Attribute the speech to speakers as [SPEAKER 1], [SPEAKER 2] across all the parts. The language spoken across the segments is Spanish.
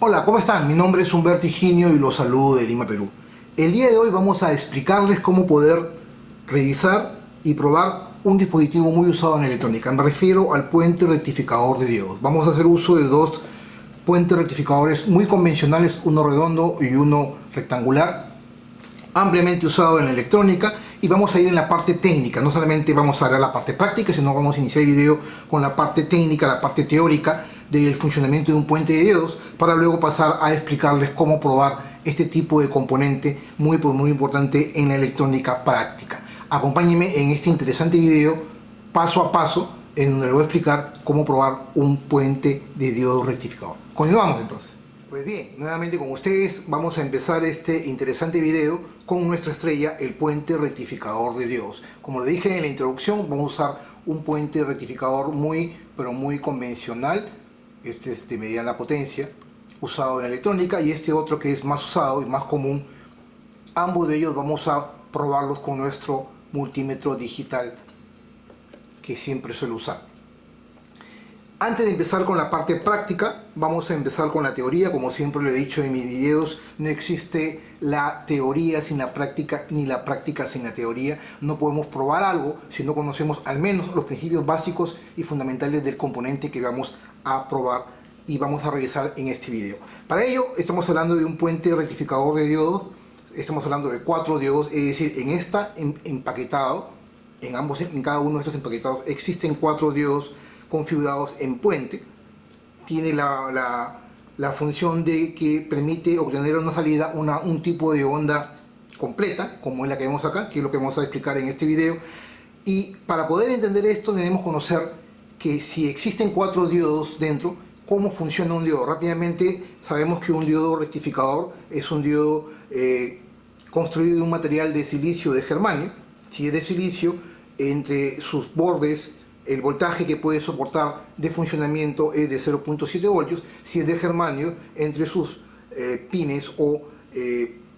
[SPEAKER 1] Hola, ¿cómo están? Mi nombre es Humberto Higinio y los saludo de Lima, Perú. El día de hoy vamos a explicarles cómo poder revisar y probar un dispositivo muy usado en electrónica. Me refiero al puente rectificador de diodos. Vamos a hacer uso de dos puentes rectificadores muy convencionales, uno redondo y uno rectangular, ampliamente usado en la electrónica, y vamos a ir en la parte técnica. No solamente vamos a ver la parte práctica, sino vamos a iniciar el video con la parte técnica, la parte teórica del funcionamiento de un puente de diodos, para luego pasar a explicarles cómo probar este tipo de componente muy importante en la electrónica práctica. Acompáñenme en este interesante video paso a paso, en donde les voy a explicar cómo probar un puente de diodo rectificador. Continuamos entonces. Pues bien, nuevamente con ustedes vamos a empezar este interesante video con nuestra estrella, el puente rectificador de diodos. Como le dije en la introducción, vamos a usar un puente rectificador muy convencional. Este es de mediana potencia, usado en la electrónica, y este otro que es más usado y más común. Ambos de ellos vamos a probarlos con nuestro multímetro digital que siempre suelo usar. Antes de empezar con la parte práctica, vamos a empezar con la teoría. Como siempre lo he dicho en mis videos, no existe la teoría sin la práctica, ni la práctica sin la teoría. No podemos probar algo si no conocemos al menos los principios básicos y fundamentales del componente que vamos a probar y vamos a revisar en este video. Para ello estamos hablando de un puente rectificador de diodos. Estamos hablando de 4 diodos, es decir, en esta empaquetado, en cada uno de estos empaquetados existen 4 diodos configurados en puente. Tiene la función de que permite obtener una salida, un tipo de onda completa, como es la que vemos acá, que es lo que vamos a explicar en este video. Y para poder entender esto debemos conocer que si existen 4 diodos dentro, ¿cómo funciona un diodo? Rápidamente sabemos que un diodo rectificador es un diodo construido de un material de silicio de germanio. Si es de silicio, entre sus bordes el voltaje que puede soportar de funcionamiento es de 0.7 voltios. Si es de germanio, entre sus pines o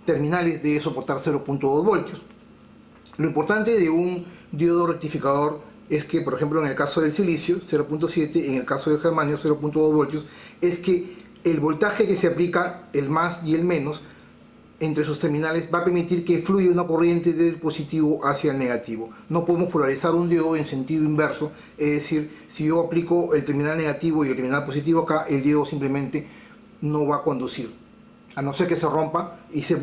[SPEAKER 1] terminales debe soportar 0.2 voltios. Lo importante de un diodo rectificador es que, por ejemplo, en el caso del silicio, 0.7, en el caso del germanio, 0.2 voltios, es que el voltaje que se aplica, el más y el menos, entre sus terminales, va a permitir que fluya una corriente del positivo hacia el negativo. No podemos polarizar un diodo en sentido inverso, es decir, si yo aplico el terminal negativo y el terminal positivo acá, el diodo simplemente no va a conducir, a no ser que se rompa y se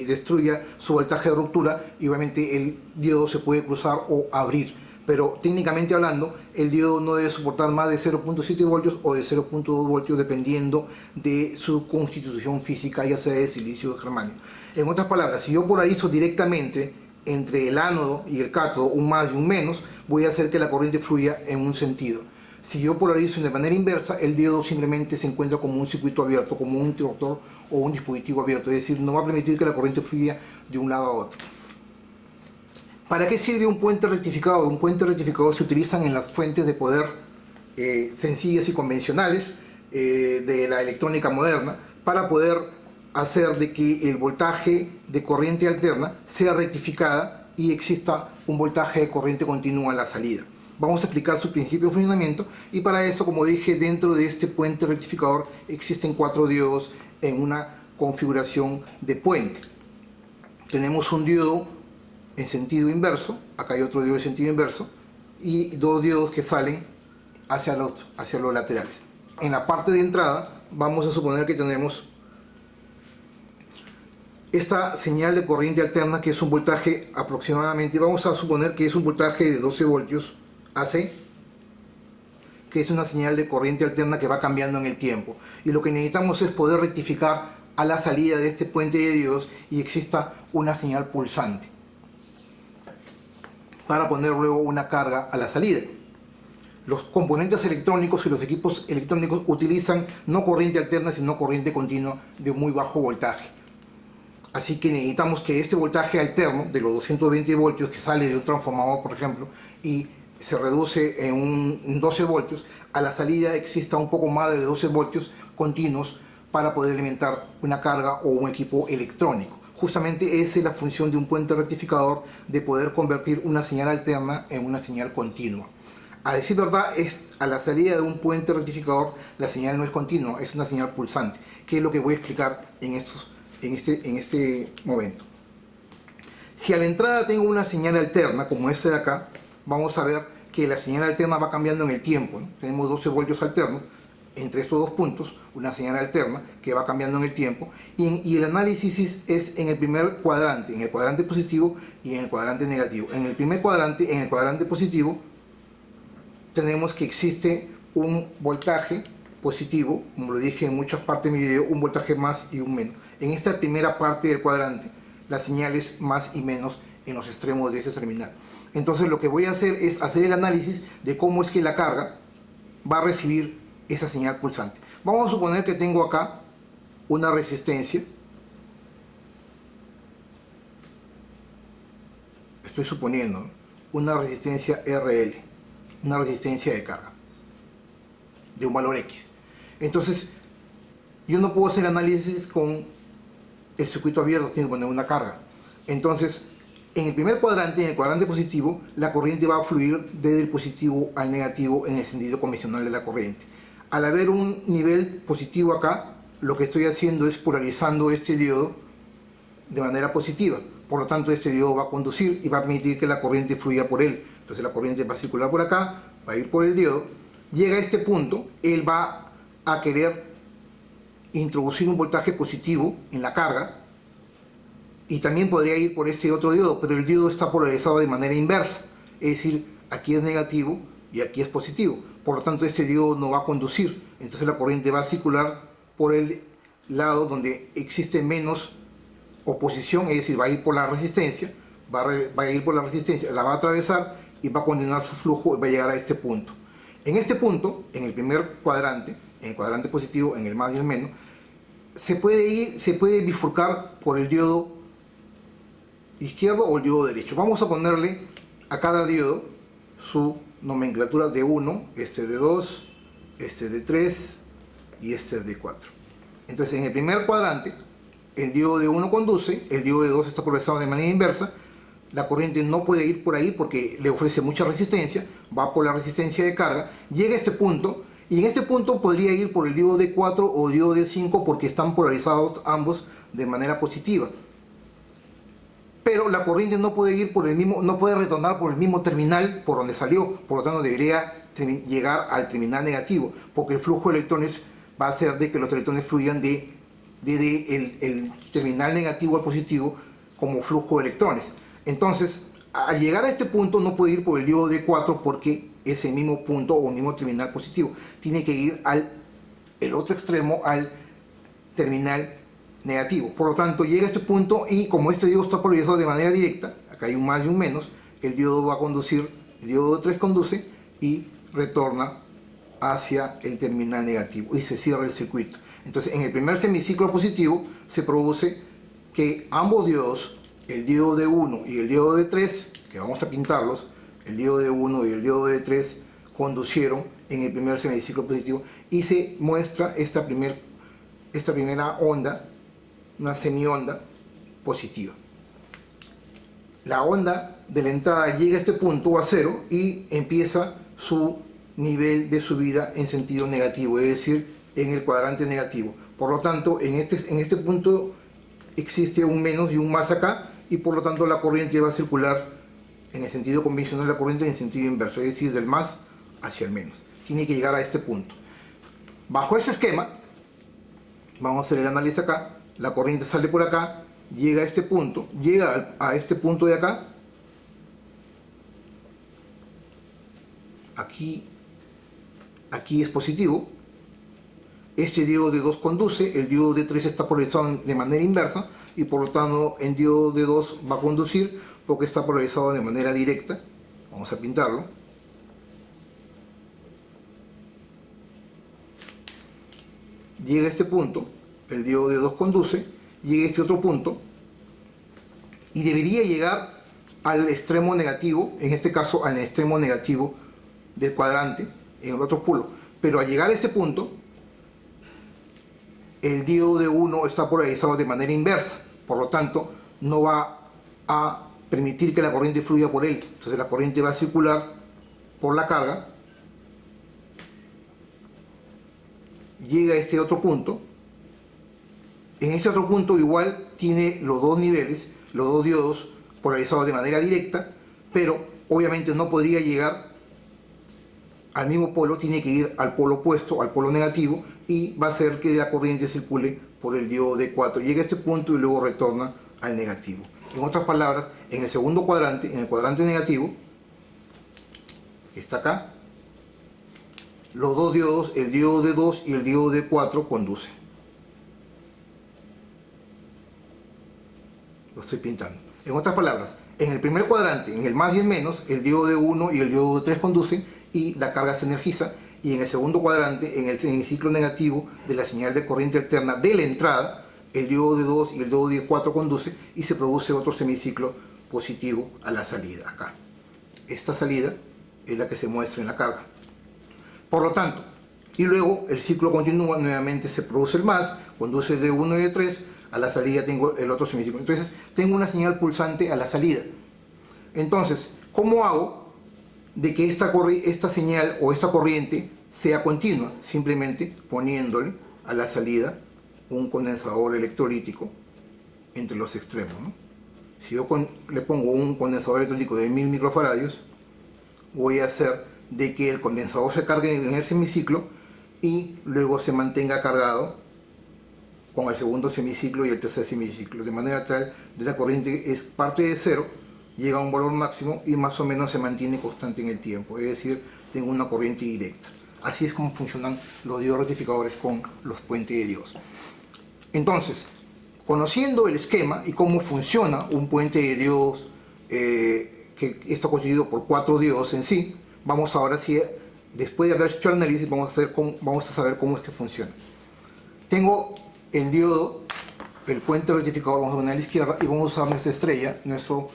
[SPEAKER 1] destruya su voltaje de ruptura, y obviamente el diodo se puede cruzar o abrir. Pero técnicamente hablando, el diodo no debe soportar más de 0.7 voltios o de 0.2 voltios, dependiendo de su constitución física, ya sea de silicio o de germanio. En otras palabras, si yo polarizo directamente entre el ánodo y el cátodo, un más y un menos, voy a hacer que la corriente fluya en un sentido. Si yo polarizo de manera inversa, el diodo simplemente se encuentra como un circuito abierto, como un interruptor o un dispositivo abierto, es decir, no va a permitir que la corriente fluya de un lado a otro. ¿Para qué sirve un puente rectificador? Un puente rectificador se utilizan en las fuentes de poder sencillas y convencionales de la electrónica moderna, para poder hacer de que el voltaje de corriente alterna sea rectificada y exista un voltaje de corriente continua a la salida. Vamos a explicar su principio de funcionamiento, y para eso, como dije, dentro de este puente rectificador existen 4 diodos en una configuración de puente. Tenemos un diodo en sentido inverso, acá hay otro diodo en sentido inverso, y 2 diodos que salen hacia los laterales. En la parte de entrada vamos a suponer que tenemos esta señal de corriente alterna, que es un voltaje aproximadamente, vamos a suponer que es un voltaje de 12 voltios AC, que es una señal de corriente alterna que va cambiando en el tiempo, y lo que necesitamos es poder rectificar a la salida de este puente de diodos y exista una señal pulsante para poner luego una carga a la salida. Los componentes electrónicos y los equipos electrónicos utilizan no corriente alterna, sino corriente continua de muy bajo voltaje. Así que necesitamos que este voltaje alterno de los 220 voltios que sale de un transformador, por ejemplo, y se reduce en 12 voltios, a la salida exista un poco más de 12 voltios continuos para poder alimentar una carga o un equipo electrónico. Justamente esa es la función de un puente rectificador, de poder convertir una señal alterna en una señal continua. A decir verdad, a la salida de un puente rectificador la señal no es continua, es una señal pulsante, que es lo que voy a explicar en este momento. Si a la entrada tengo una señal alterna, como esta de acá, vamos a ver que la señal alterna va cambiando en el tiempo, ¿no? Tenemos 12 voltios alternos entre estos dos puntos, una señal alterna que va cambiando en el tiempo, y el análisis es en el primer cuadrante, en el cuadrante positivo y en el cuadrante negativo. En el primer cuadrante, en el cuadrante positivo, tenemos que existe un voltaje positivo, como lo dije en muchas partes de mi video, un voltaje más y un menos. En esta primera parte del cuadrante, las señales más y menos en los extremos de ese terminal. Entonces lo que voy a hacer es hacer el análisis de cómo es que la carga va a recibir esa señal pulsante. Vamos a suponer que tengo acá una resistencia. Estoy suponiendo, ¿no?, una resistencia RL, una resistencia de carga de un valor X. Entonces yo no puedo hacer análisis con el circuito abierto, tengo que poner una carga. Entonces en el primer cuadrante, en el cuadrante positivo, la corriente va a fluir desde el positivo al negativo en el sentido convencional de la corriente. Al haber un nivel positivo acá, lo que estoy haciendo es polarizando este diodo de manera positiva. Por lo tanto, este diodo va a conducir y va a permitir que la corriente fluya por él. Entonces la corriente va a circular por acá, va a ir por el diodo. Llega a este punto, él va a querer introducir un voltaje positivo en la carga, y también podría ir por este otro diodo, pero el diodo está polarizado de manera inversa, es decir, aquí es negativo y aquí es positivo. Por lo tanto, este diodo no va a conducir. Entonces la corriente va a circular por el lado donde existe menos oposición, es decir, va a ir por la resistencia, va a ir por la resistencia, la va a atravesar y va a continuar su flujo y va a llegar a este punto. En este punto, en el primer cuadrante, en el cuadrante positivo, en el más y el menos, se puede bifurcar por el diodo izquierdo o el diodo derecho. Vamos a ponerle a cada diodo su nomenclatura de 1, este de 2, este de 3 y este de 4. Entonces en el primer cuadrante el diodo de 1 conduce, el diodo de 2 está polarizado de manera inversa, la corriente no puede ir por ahí porque le ofrece mucha resistencia, va por la resistencia de carga, llega a este punto, y en este punto podría ir por el diodo de 4 o el diodo de 5 porque están polarizados ambos de manera positiva. Pero la corriente no puede ir por el mismo, no puede retornar por el mismo terminal por donde salió, por lo tanto debería llegar al terminal negativo, porque el flujo de electrones va a hacer de que los electrones fluyan de el terminal negativo al positivo como flujo de electrones. Entonces, al llegar a este punto no puede ir por el diodo de 4 porque es el mismo punto o el mismo terminal positivo. Tiene que ir el otro extremo, al terminal negativo. Por lo tanto, llega a este punto y como este diodo está polarizado de manera directa, acá hay un más y un menos, el diodo va a conducir, el diodo 3 conduce y retorna hacia el terminal negativo y se cierra el circuito. Entonces, en el primer semiciclo positivo se produce que ambos diodos, el diodo de 1 y el diodo de 3, que vamos a pintarlos, el diodo de 1 y el diodo de 3 conducieron en el primer semiciclo positivo y se muestra esta primera onda, una semionda positiva. La onda de la entrada llega a este punto a 0 y empieza su nivel de subida en sentido negativo, es decir, en el cuadrante negativo. Por lo tanto, en este punto existe un menos y un más acá, y por lo tanto la corriente va a circular en el sentido convencional de la corriente en el sentido inverso, es decir, del más hacia el menos. Tiene que llegar a este punto. Bajo ese esquema, vamos a hacer el análisis acá. La corriente sale por acá, llega a este punto, llega a este punto de acá. Aquí es positivo. Este diodo de 2 conduce, el diodo de 3 está polarizado de manera inversa y por lo tanto el diodo de 2 va a conducir porque está polarizado de manera directa. Vamos a pintarlo. Llega a este punto, el diodo de 2 conduce, llega a este otro punto y debería llegar al extremo negativo, en este caso al extremo negativo del cuadrante, en el otro polo. Pero al llegar a este punto, el diodo de 1 está polarizado de manera inversa, por lo tanto no va a permitir que la corriente fluya por él. Entonces la corriente va a circular por la carga llega a este otro punto. En este otro punto igual tiene los dos niveles, los dos diodos polarizados de manera directa, pero obviamente no podría llegar al mismo polo, tiene que ir al polo opuesto, al polo negativo, y va a hacer que la corriente circule por el diodo D4. Llega a este punto y luego retorna al negativo. En otras palabras, en el segundo cuadrante, en el cuadrante negativo, que está acá, los dos diodos, el diodo D2 y el diodo D4, conducen. Lo estoy pintando. En otras palabras, en el primer cuadrante, en el más y el menos, el diodo D1 y el diodo D3 conducen y la carga se energiza. Y en el segundo cuadrante, en el ciclo negativo de la señal de corriente alterna de la entrada, el diodo D2 y el diodo D4 conducen y se produce otro semiciclo positivo a la salida, acá. Esta salida es la que se muestra en la carga. Por lo tanto, y luego el ciclo continúa, nuevamente se produce el más, conduce el D1 y D3, a la salida tengo el otro semiciclo. Entonces tengo una señal pulsante a la salida. Entonces, ¿cómo hago de que esta señal o esta corriente sea continua? Simplemente poniéndole a la salida un condensador electrolítico entre los extremos, ¿no? Si yo le pongo un condensador electrolítico de 1000 microfaradios, voy a hacer de que el condensador se cargue en el semiciclo y luego se mantenga cargado con el segundo semiciclo y el tercer semiciclo, de manera tal que la corriente es parte de cero, llega a un valor máximo y más o menos se mantiene constante en el tiempo, es decir, tengo una corriente directa. Así es como funcionan los diodos rectificadores con los puentes de diodos. Entonces, conociendo el esquema y cómo funciona un puente de diodos que está constituido por 4 diodos en sí, vamos ahora sí, después de haber hecho el análisis, vamos a saber cómo es que funciona. Tengo el diodo, el puente rectificador, vamos a poner a la izquierda y vamos a usar nuestra estrella, nuestro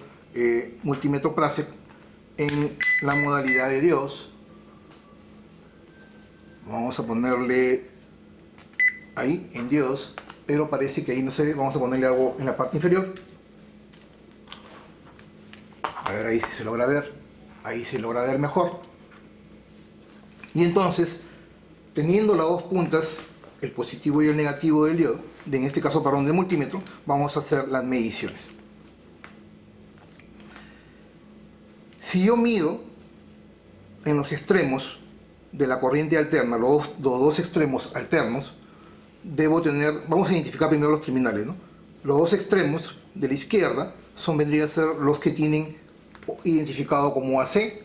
[SPEAKER 1] multímetro Prasek en la modalidad de diodos. Vamos a ponerle ahí en diodos, pero parece que ahí no se ve. Vamos a ponerle algo en la parte inferior. A ver ahí si se logra ver. Ahí se logra ver mejor. Y entonces, teniendo las dos puntas, el positivo y el negativo del diodo, en este caso perdón, del multímetro, vamos a hacer las mediciones. Si yo mido en los extremos de la corriente alterna, los dos extremos alternos, debo tener, vamos a identificar primero los terminales, ¿no? Los dos extremos de la izquierda vendrían a ser los que tienen identificado como AC,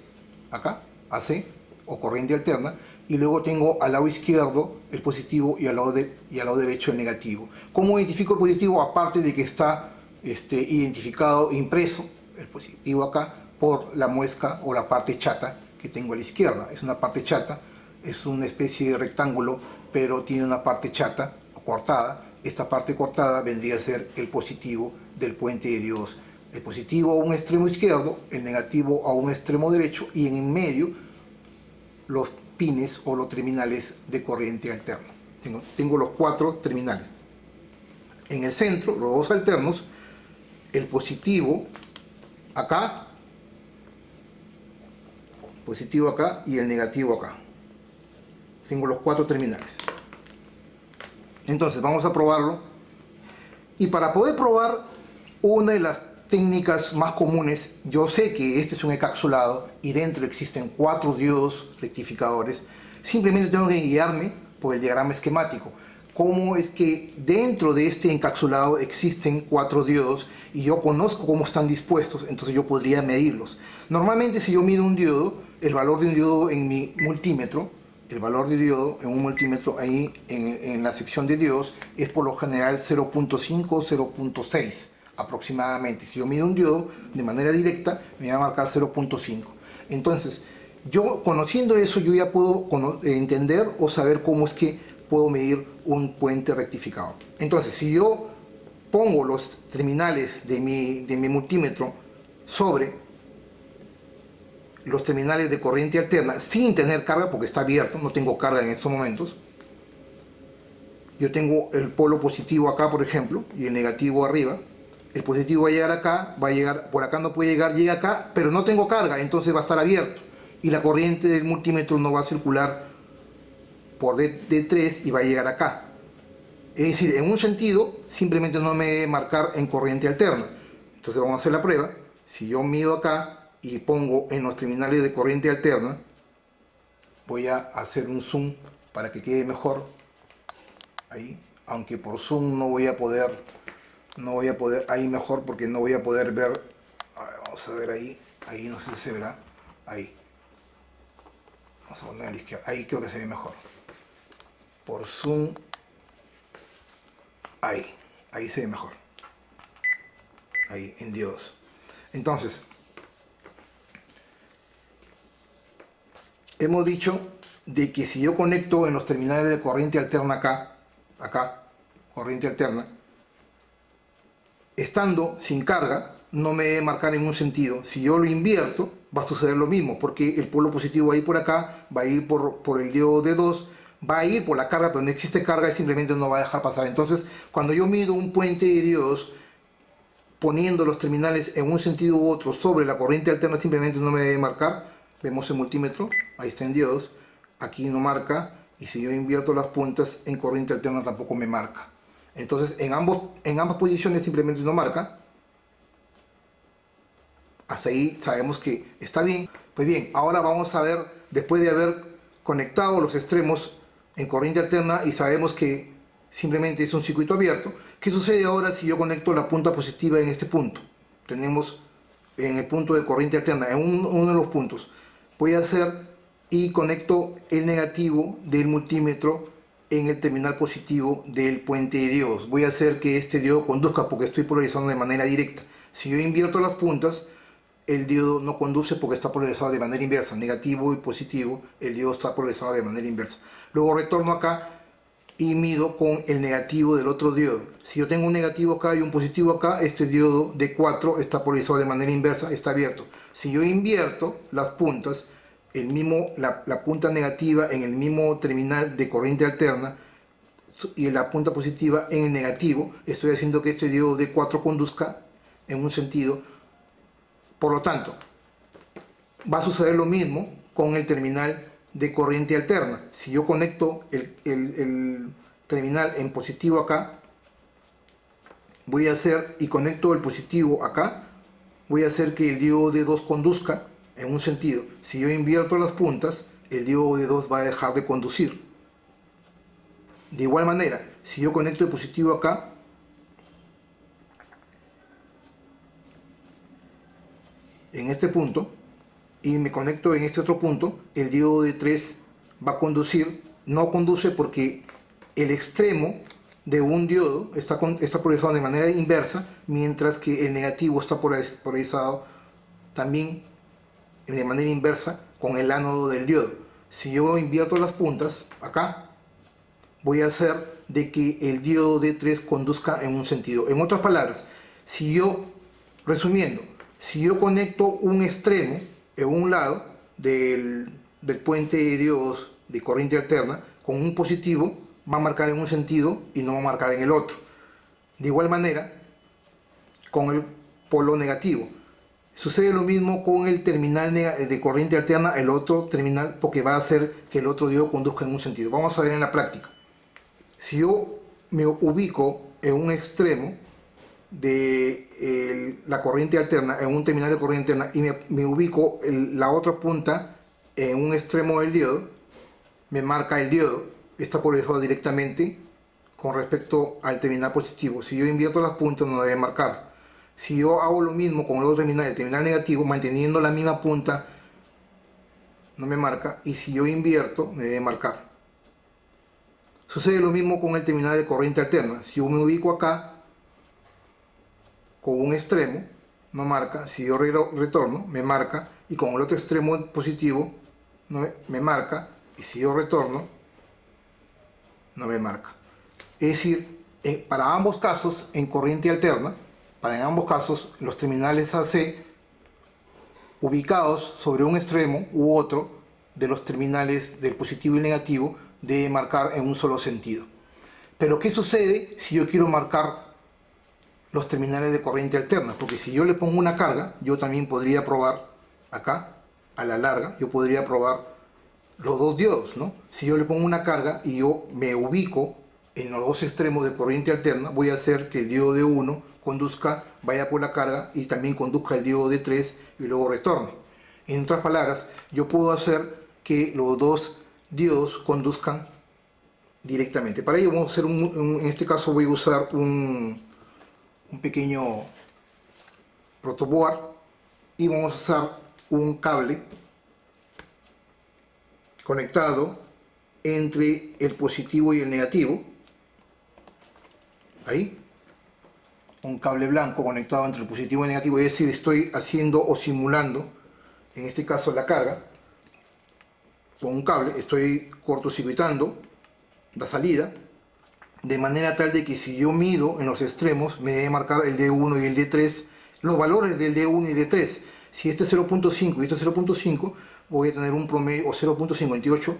[SPEAKER 1] acá, AC o corriente alterna, y luego tengo al lado izquierdo el positivo y al lado derecho el negativo. ¿Cómo identifico el positivo? Aparte de que está identificado, impreso, el positivo acá, por la muesca o la parte chata que tengo a la izquierda. Es una parte chata, es una especie de rectángulo, pero tiene una parte chata o cortada. Esta parte cortada vendría a ser el positivo del puente de diodos. El positivo a un extremo izquierdo, el negativo a un extremo derecho, y en medio los pines o los terminales de corriente alterna. Tengo los 4 terminales. En el centro, los dos alternos, el positivo acá y el negativo acá. Tengo los 4 terminales. Entonces vamos a probarlo. Y para poder probar una de las técnicas más comunes, yo sé que este es un encapsulado y dentro existen 4 diodos rectificadores. Simplemente tengo que guiarme por el diagrama esquemático. Cómo es que dentro de este encapsulado existen 4 diodos y yo conozco cómo están dispuestos, entonces yo podría medirlos. Normalmente si yo mido un diodo, el valor de un diodo en mi multímetro, el valor de diodo en un multímetro ahí en la sección de diodos es por lo general 0.5 o 0.6 aproximadamente. Si yo mido un diodo de manera directa, me va a marcar 0.5. Entonces, yo conociendo eso, yo ya puedo entender o saber cómo es que puedo medir un puente rectificador. Entonces, si yo pongo los terminales de mi multímetro sobre los terminales de corriente alterna sin tener carga, porque está abierto, no tengo carga en estos momentos, yo tengo el polo positivo acá, por ejemplo, y el negativo arriba. El positivo va a llegar acá, va a llegar, por acá no puede llegar, llega acá, pero no tengo carga, entonces va a estar abierto y la corriente del multímetro no va a circular por D3 y va a llegar acá. Es decir, en un sentido simplemente no me debe marcar en corriente alterna. Entonces vamos a hacer la prueba. Si yo mido acá y pongo en los terminales de corriente alterna, voy a hacer un zoom para que quede mejor ahí, aunque por zoom no voy a poder ahí mejor, porque no voy a poder ver. A ver, vamos a ver ahí no sé si se verá, ahí vamos a poner a la izquierda, ahí creo que se ve mejor por zoom, ahí se ve mejor, ahí en diodos. Entonces hemos dicho de que si yo conecto en los terminales de corriente alterna acá, corriente alterna, estando sin carga, no me debe marcar en un sentido. Si yo lo invierto, va a suceder lo mismo, porque el polo positivo va a ir por acá, va a ir por el diodo D2, va a ir por la carga, pero no existe carga y simplemente no va a dejar pasar. Entonces, cuando yo mido un puente de diodos, poniendo los terminales en un sentido u otro sobre la corriente alterna, simplemente no me debe marcar. Vemos el multímetro, ahí está en diodos, aquí no marca, y si yo invierto las puntas en corriente alterna tampoco me marca. Entonces en ambas posiciones simplemente no marca. Hasta ahí sabemos que está bien. Pues bien, ahora vamos a ver, después de haber conectado los extremos en corriente alterna y sabemos que simplemente es un circuito abierto, ¿qué sucede ahora si yo conecto la punta positiva en este punto? Tenemos en el punto de corriente alterna, en uno de los puntos. Voy a hacer y conecto el negativo del multímetro en el terminal positivo del puente de diodos. Voy a hacer que este diodo conduzca porque estoy polarizando de manera directa. Si yo invierto las puntas, el diodo no conduce porque está polarizado de manera inversa, negativo y positivo, el diodo está polarizado de manera inversa. Luego retorno acá y mido con el negativo del otro diodo. Si yo tengo un negativo acá y un positivo acá, este diodo de 4 está polarizado de manera inversa, está abierto. Si yo invierto las puntas, la punta negativa en el mismo terminal de corriente alterna y la punta positiva en el negativo, estoy haciendo que este diodo de 4 conduzca en un sentido. Por lo tanto, va a suceder lo mismo con el terminal de corriente alterna. Si yo conecto el terminal en positivo acá, voy a hacer, y conecto el positivo acá, voy a hacer que el diodo D2 conduzca en un sentido. Si yo invierto las puntas, el diodo D2 va a dejar de conducir. De igual manera, si yo conecto el positivo acá, en este punto, y me conecto en este otro punto, el diodo D3 va a conducir. No conduce porque el extremo de un diodo está polarizado de manera inversa, mientras que el negativo está polarizado también de manera inversa con el ánodo del diodo. Si yo invierto las puntas acá, voy a hacer de que el diodo D3 conduzca en un sentido. En otras palabras, resumiendo, si yo conecto un extremo en un lado del puente de diodos de corriente alterna con un positivo, va a marcar en un sentido y no va a marcar en el otro. De igual manera, con el polo negativo. Sucede lo mismo con el terminal de corriente alterna, el otro terminal, porque va a hacer que el otro diodo conduzca en un sentido. Vamos a ver en la práctica. Si yo me ubico en un extremo de la corriente alterna, en un terminal de corriente alterna, y me ubico la otra punta en un extremo del diodo, me marca el diodo, está polarizado directamente con respecto al terminal positivo. Si yo invierto las puntas, no debe marcar. Si yo hago lo mismo con el otro terminal, el terminal negativo, manteniendo la misma punta, no me marca, y si yo invierto, me debe marcar. Sucede lo mismo con el terminal de corriente alterna. Si yo me ubico acá con un extremo, no marca. Si yo retorno, me marca, y con el otro extremo positivo no me marca, y si yo retorno, no me marca. Es decir, para ambos casos, en corriente alterna, en ambos casos, los terminales AC ubicados sobre un extremo u otro de los terminales del positivo y negativo debe marcar en un solo sentido. Pero ¿qué sucede si yo quiero marcar los terminales de corriente alterna? Porque si yo le pongo una carga, yo también podría probar acá, a la larga, yo podría probar los dos diodos, ¿no? Si yo le pongo una carga y yo me ubico en los dos extremos de corriente alterna, voy a hacer que el diodo de 1 conduzca, vaya por la carga y también conduzca el diodo de 3 y luego retorne. En otras palabras, yo puedo hacer que los dos diodos conduzcan directamente. Para ello vamos a hacer en este caso voy a usar un pequeño protoboard y vamos a usar un cable conectado entre el positivo y el negativo. Ahí, un cable blanco conectado entre el positivo y el negativo, es decir, estoy haciendo o simulando, en este caso la carga, con un cable, estoy cortocircuitando la salida, de manera tal de que si yo mido en los extremos, me debe marcar el D1 y el D3, los valores del D1 y D3. Si este es 0.5 y este es 0.5, voy a tener un promedio, o 0.58,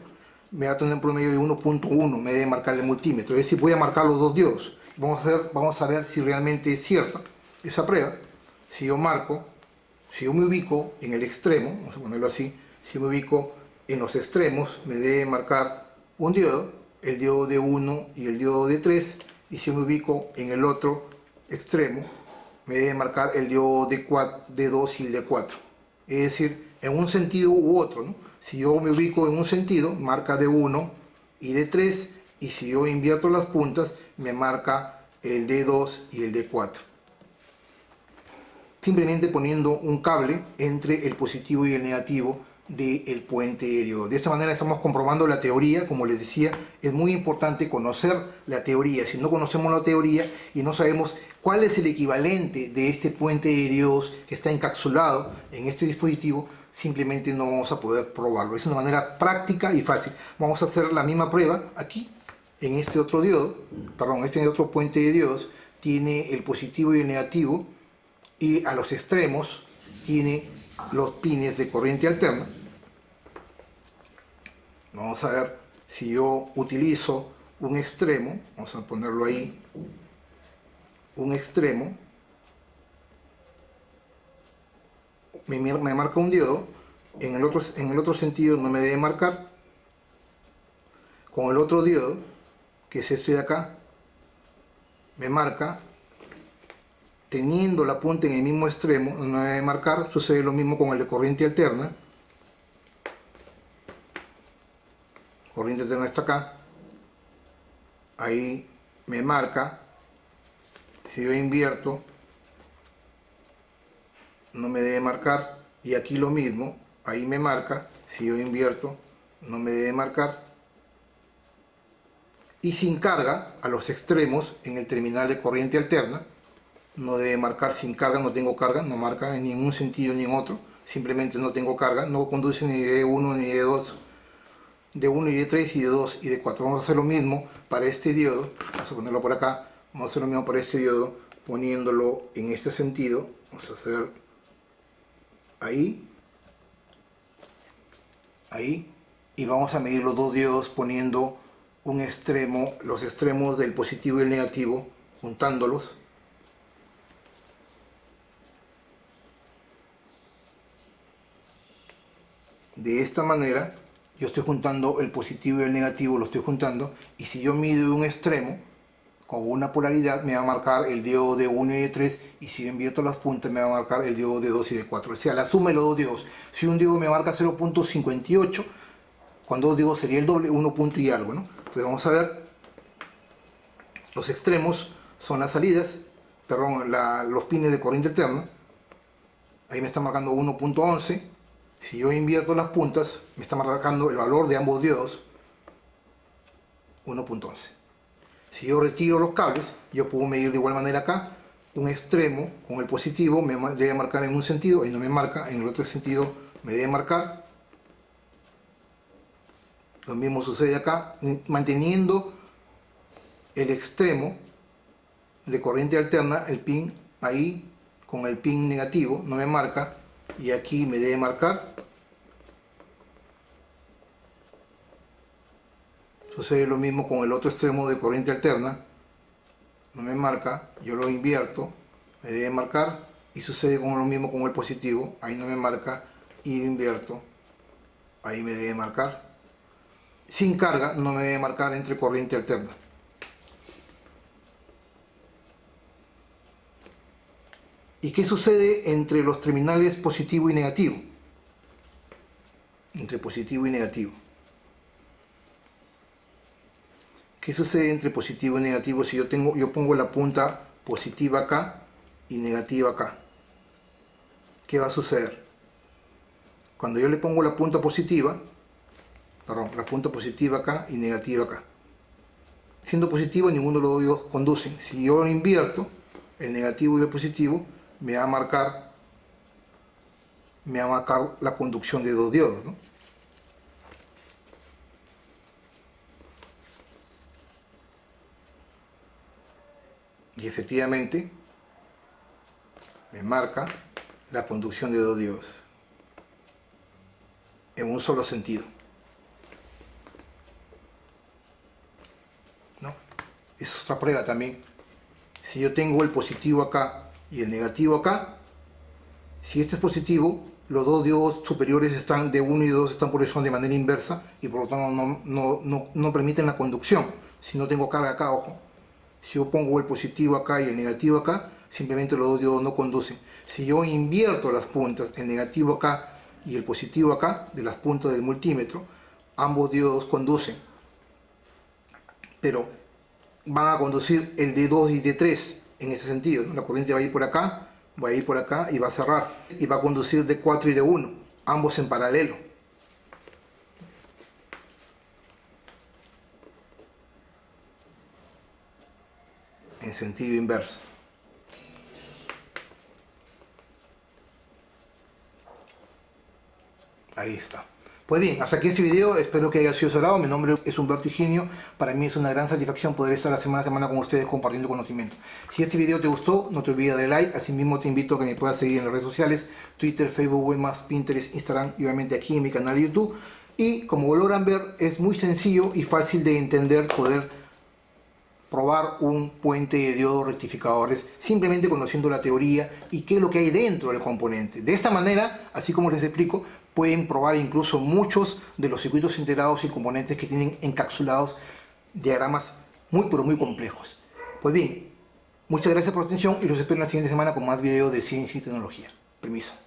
[SPEAKER 1] me va a tener un promedio de 1.1, me debe marcar el multímetro, es decir, voy a marcar los dos diodos. Vamos a ver si realmente es cierta esa prueba. Si yo marco, si yo me ubico en el extremo, vamos a ponerlo así, si yo me ubico en los extremos, me debe marcar un diodo, el diodo de 1 y el diodo de 3, y si yo me ubico en el otro extremo, me debe marcar el diodo de 2 y el de 4. Es decir, en un sentido u otro, ¿no? Si yo me ubico en un sentido, marca de 1 y de 3, y si yo invierto las puntas, me marca el D2 y el D4. Simplemente poniendo un cable entre el positivo y el negativo del puente de diodo. De esta manera estamos comprobando la teoría. Como les decía, es muy importante conocer la teoría. Si no conocemos la teoría y no sabemos cuál es el equivalente de este puente de diodos que está encapsulado en este dispositivo, simplemente no vamos a poder probarlo. Es una manera práctica y fácil. Vamos a hacer la misma prueba aquí en este otro diodo, perdón, este otro puente de diodos tiene el positivo y el negativo, y a los extremos tiene los pines de corriente alterna. Vamos a ver si yo utilizo un extremo, vamos a ponerlo ahí, un extremo, me marca un diodo, en el otro sentido no me debe marcar, con el otro diodo, que es este de acá, me marca, teniendo la punta en el mismo extremo, no me debe marcar. Sucede lo mismo con el de corriente alterna. Corriente alterna está acá, ahí me marca. Si yo invierto, no me debe marcar, y aquí lo mismo, ahí me marca. Si yo invierto, no me debe marcar. Y sin carga a los extremos en el terminal de corriente alterna, no debe marcar. Sin carga, no tengo carga, no marca en ningún sentido ni en otro, simplemente no tengo carga, no conduce ni de 1 ni de 2, de 1 y de 3 y de 2 y de 4. Vamos a hacer lo mismo para este diodo, vamos a ponerlo por acá, vamos a hacer lo mismo para este diodo, poniéndolo en este sentido, vamos a hacer ahí, ahí, y vamos a medir los dos diodos poniendo un extremo, los extremos del positivo y el negativo, juntándolos. De esta manera, yo estoy juntando el positivo y el negativo, lo estoy juntando, y si yo mido un extremo con una polaridad, me va a marcar el diodo de 1 y de 3, y si yo invierto las puntas, me va a marcar el diodo de 2 y de 4. O sea, la suma de los dos diodos. Si un diodo me marca 0.58, con dos diodos sería el doble, 1 punto y algo, ¿no? Entonces vamos a ver, los extremos son las salidas, perdón, los pines de corriente alterna. Ahí me está marcando 1.11. Si yo invierto las puntas, me está marcando el valor de ambos diodos, 1.11. Si yo retiro los cables, yo puedo medir de igual manera acá. Un extremo con el positivo me debe marcar en un sentido y no me marca, en el otro sentido me debe marcar. Lo mismo sucede acá, manteniendo el extremo de corriente alterna, el pin ahí con el pin negativo no me marca, y aquí me debe marcar. Sucede lo mismo con el otro extremo de corriente alterna, no me marca, yo lo invierto, me debe marcar, y sucede con lo mismo con el positivo, ahí no me marca, y invierto, ahí me debe marcar. sin carga no me debe marcar entre corriente alterna. ¿Y qué sucede entre los terminales positivo y negativo? Entre positivo y negativo. ¿Qué sucede entre positivo y negativo si yo pongo la punta positiva acá y negativa acá? ¿Qué va a suceder? Cuando yo le pongo la punta positiva acá y negativa acá. Siendo positivo, ninguno de los dos conducen. Si yo invierto el negativo y el positivo, me va a marcar la conducción de dos diodos, ¿no? Y efectivamente me marca la conducción de dos diodos en un solo sentido, ¿no? Es otra prueba también. Si yo tengo el positivo acá y el negativo acá, si este es positivo, los dos diodos superiores están de 1 y 2 están por eso de manera inversa y por lo tanto no permiten la conducción. Si no tengo carga acá, ojo, si yo pongo el positivo acá y el negativo acá, simplemente los dos diodos no conducen. Si yo invierto las puntas, el negativo acá y el positivo acá, de las puntas del multímetro, ambos diodos conducen, pero van a conducir el D2 y D3 en ese sentido, ¿no? La corriente va a ir por acá, va a ir por acá y va a cerrar, y va a conducir D4 y D1, ambos en paralelo. En sentido inverso. Ahí está. Pues bien, hasta aquí este video, espero que haya sido de su agrado. Mi nombre es Humberto Higinio. Para mí es una gran satisfacción poder estar la semana a semana con ustedes compartiendo conocimiento. Si este video te gustó, no te olvides de darle like. Asimismo te invito a que me puedas seguir en las redes sociales, Twitter, Facebook, Webmas, Pinterest, Instagram y obviamente aquí en mi canal de YouTube. Y como logran ver, es muy sencillo y fácil de entender poder probar un puente de diodos rectificadores simplemente conociendo la teoría y qué es lo que hay dentro del componente. De esta manera, así como les explico, pueden probar incluso muchos de los circuitos integrados y componentes que tienen encapsulados diagramas muy pero muy complejos. Pues bien, muchas gracias por su atención y los espero en la siguiente semana con más videos de ciencia y tecnología. Permiso.